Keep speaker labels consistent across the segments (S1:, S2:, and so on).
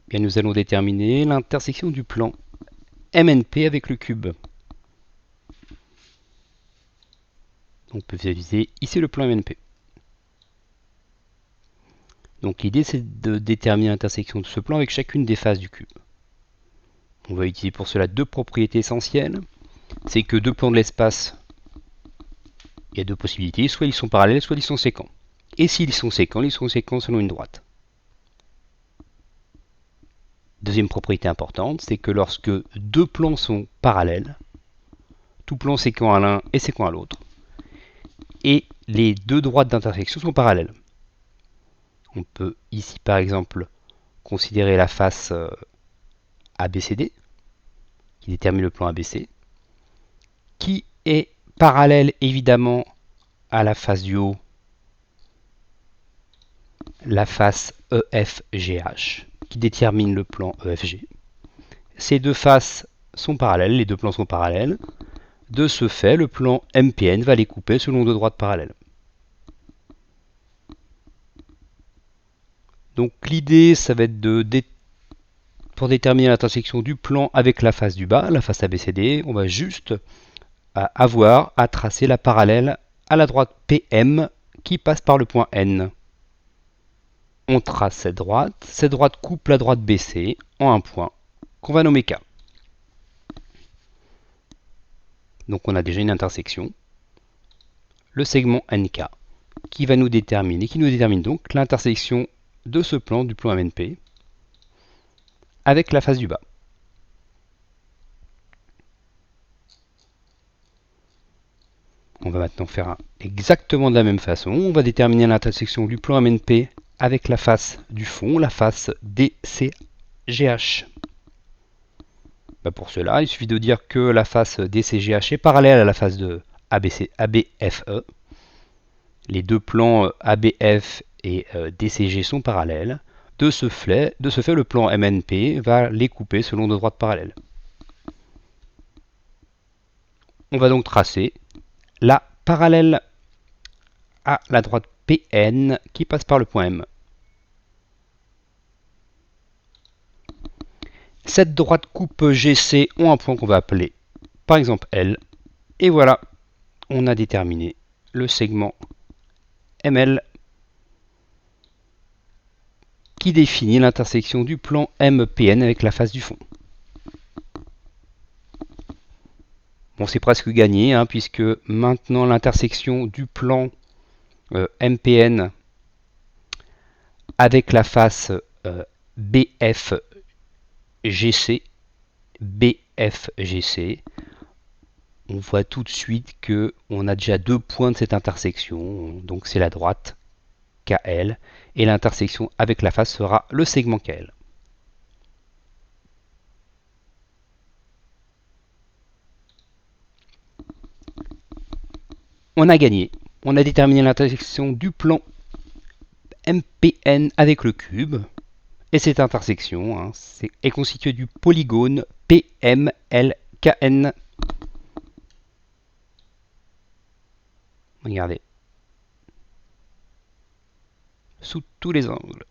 S1: Bien, nous allons déterminer l'intersection du plan MNP avec le cube. On peut visualiser ici le plan MNP. Donc l'idée c'est de déterminer l'intersection de ce plan avec chacune des faces du cube. On va utiliser pour cela deux propriétés essentielles. C'est que deux plans de l'espace, il y a deux possibilités, soit ils sont parallèles, soit ils sont séquents. Et s'ils sont séquents, ils sont séquents selon une droite. Deuxième propriété importante, c'est que lorsque deux plans sont parallèles, tout plan séquent à l'un est séquent à l'autre, et les deux droites d'intersection sont parallèles. On peut ici par exemple considérer la face ABCD, qui détermine le plan ABC, qui est parallèle évidemment à la face du haut, la face EFGH, qui détermine le plan EFG. Ces deux faces sont parallèles, les deux plans sont parallèles. De ce fait, le plan MPN va les couper selon deux droites parallèles. Donc l'idée, ça va être pour déterminer l'intersection du plan avec la face du bas, la face ABCD, on va juste avoir à tracer la parallèle à la droite PM qui passe par le point N. On trace cette droite coupe la droite BC en un point qu'on va nommer K. Donc on a déjà une intersection, le segment NK, qui nous détermine donc l'intersection de ce plan du plan MNP avec la face du bas. On va maintenant faire exactement de la même façon. On va déterminer l'intersection du plan MNP avec la face du fond, la face DCGH. Pour cela, il suffit de dire que la face DCGH est parallèle à la face de ABFE. Les deux plans ABF et DCG sont parallèles. De ce fait, le plan MNP va les couper selon deux droites parallèles. On va donc tracer la parallèle à la droite PN qui passe par le point M. Cette droite coupe GC ont un point qu'on va appeler par exemple L. Et voilà, on a déterminé le segment ML qui définit l'intersection du plan MPN avec la face du fond. Bon, c'est presque gagné, hein, puisque maintenant l'intersection du plan MPN avec la face BFGC, on voit tout de suite qu'on a déjà deux points de cette intersection, donc c'est la droite KL, et l'intersection avec la face sera le segment KL. On a gagné, on a déterminé l'intersection du plan MPN avec le cube, et cette intersection est constituée du polygone PMLKN. Regardez, sous tous les angles.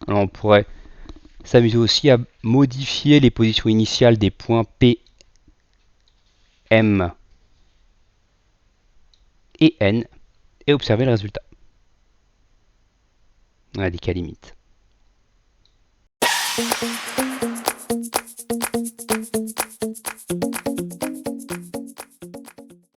S1: Alors on pourrait s'amuser aussi à modifier les positions initiales des points P, M et N et observer le résultat. On a des cas limites.